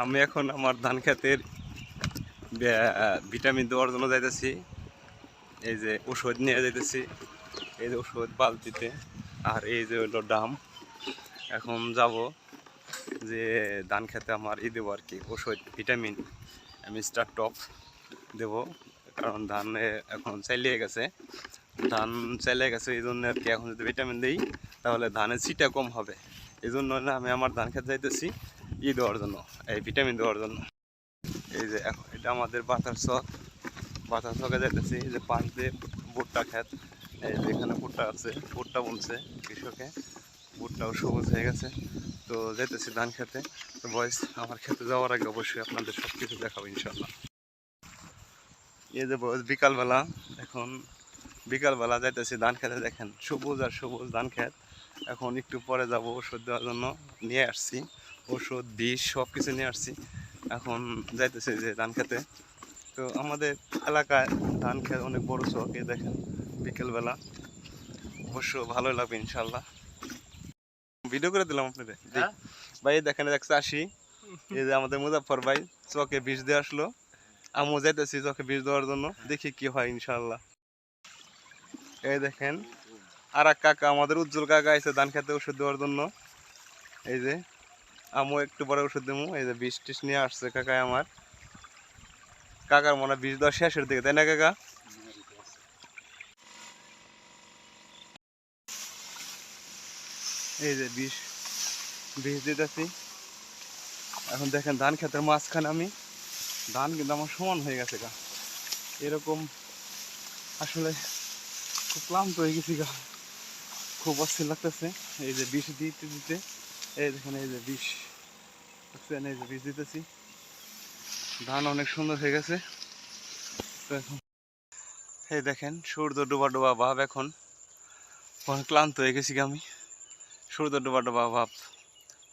আমি এখন আমার ধান ক্ষেতের ভিটামিন দেওয়ার জন্য যাইতেছি। এই যে ওষুধ নিয়ে যাইতেছি, এই যে ওষুধ বালতিতে, আর এই যে হলো ড্রাম। এখন যাব যে ধান খেতে আমার দেবো আর কি ওষুধ, ভিটামিন মিস্টার টপ দেবো। কারণ ধান এখন চালিয়ে গেছে, এই জন্য আর কি। এখন যদি ভিটামিন দিই তাহলে ধানের ছিটা কম হবে। এই জন্য আমি আমার ধান খেতে যাইতেছি দেওয়ার জন্য, এই ভিটামিন দেওয়ার জন্য। এই যে এখন এটা আমাদের বাতার চকে যাইতেছি। এই যে পাশ দিয়ে ভুট্টা ক্ষেত, এই যে এখানে ভুট্টা আছে, ভুট্টা বুনছে কৃষকে, ভুট্টাও সবুজ হয়ে গেছে। তো যাইতেছি ধান খেতে। তো বয়স আমার খেতে যাওয়ার আগে অবশ্যই আপনাদের সব কিছু দেখাবো ইনশাল্লাহ। এই যে বয়স বিকালবেলা, এখন বিকালবেলা যাইতেছি ধান খেতে। দেখেন সবুজ আর সবুজ ধান খেত। এখন একটু পরে যাব ওষুধ দেওয়ার জন্য, নিয়ে আসছি ওষুধ, বিষ সব কিছু নিয়ে আসছি। এখন যাইতেছি যে ধান খেতে। তো আমাদের এলাকায় ধান খেত অনেক বড় চক। এই দেখেন বিকেলবেলা, অবশ্য ভালোই লাগবে ইনশাল্লাহ। ভিডিও করে দিলাম আপনাদের ভাই। দেখেন চাষি, এই যে আমাদের মুজাফফর ভাই চকে বিষ দিয়ে আসলো। আমিও যাইতেছি চকে বিষ দেওয়ার জন্য, দেখি কি হয় ইনশাল্লাহ। এই দেখেন আর এক কাকা, আমাদের উজ্জ্বল কাকা এসে ধান খেতে ওষুধ দেওয়ার জন্য। এই যে আমিও একটু পরে ওষুধ দেবো। এই যে বিষ টিষ নিয়ে আসছে কাকায় আমার। কাকার মনে হয় বিষ দেওয়া শেষের দিকে, তাই না কাকা? এই যে বিষ দিতেছি। এখন দেখেন ধান খেতের মাঝখানে আমি, ধান কিন্তু আমার সমান হয়ে গেছে গা। এরকম আসলে খুব ক্লান্ত হয়ে গেছি গা, খুব অস্থির লাগতেছে। এই যে বিষ দিতে দিতে, এই দেখেন এই যে বিষ, এই যে বিষ দিতেছি। ধান অনেক সুন্দর হয়ে গেছে। তো এখন এই দেখেন সূর্য ডোবা ডোবা ভাব। এখন অনেক ক্লান্ত হয়ে গেছি গা আমি। সূর্য ডোবা ডোবা ভাব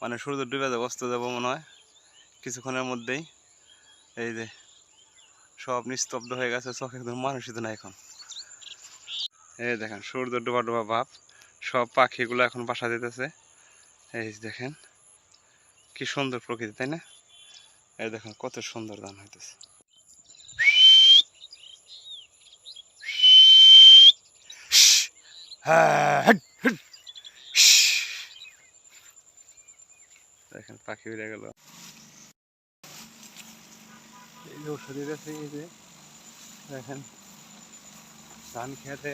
মানে সূর্য ডুবে যাবো, অস্ত যাবো মনে হয় কিছুক্ষণের মধ্যেই। এই যে সব নিস্তব্ধ হয়ে গেছে, চোখে একদম মানুষই তো না এখন। এই দেখেন সূর্য ডোবা ডোবা ভাব, সব পাখিগুলো এখন বাসা দিতেছে। এই দেখেন কি সুন্দর প্রকৃতি, তাই না? এই দেখেন কত সুন্দর ধান হইতেছে। দেখেন পাখি উড়ে গেল। এই যে ওষুধ দিতেছে। এই যে দেখেন ধান খেতে,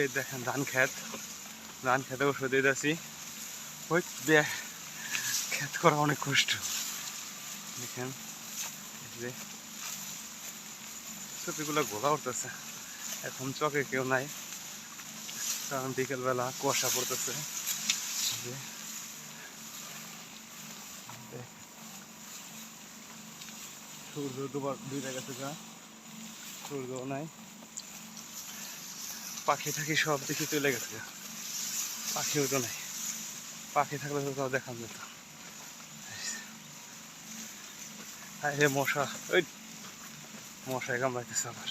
এই দেখেন ধান খেতে ওষুধ দিতেছি। ওই ক্ষেত করা অনেক কষ্ট। দেখেন যে ছবিগুলো গোলা উঠতেছে। এখন চকে কেউ নাই, কারণ বিকেলবেলা কুয়াশা পড়তেছে। যে সূর্য ডুবে গেছে গা, সূর্যও নাই। পাখি থাকি সব দিকে চলে গেছে গা, পাখিও তো নাই। পাখি থাকলে তো তাও দেখান যেত। মশা, ওই মশায় কামড়াইতেছে আবার।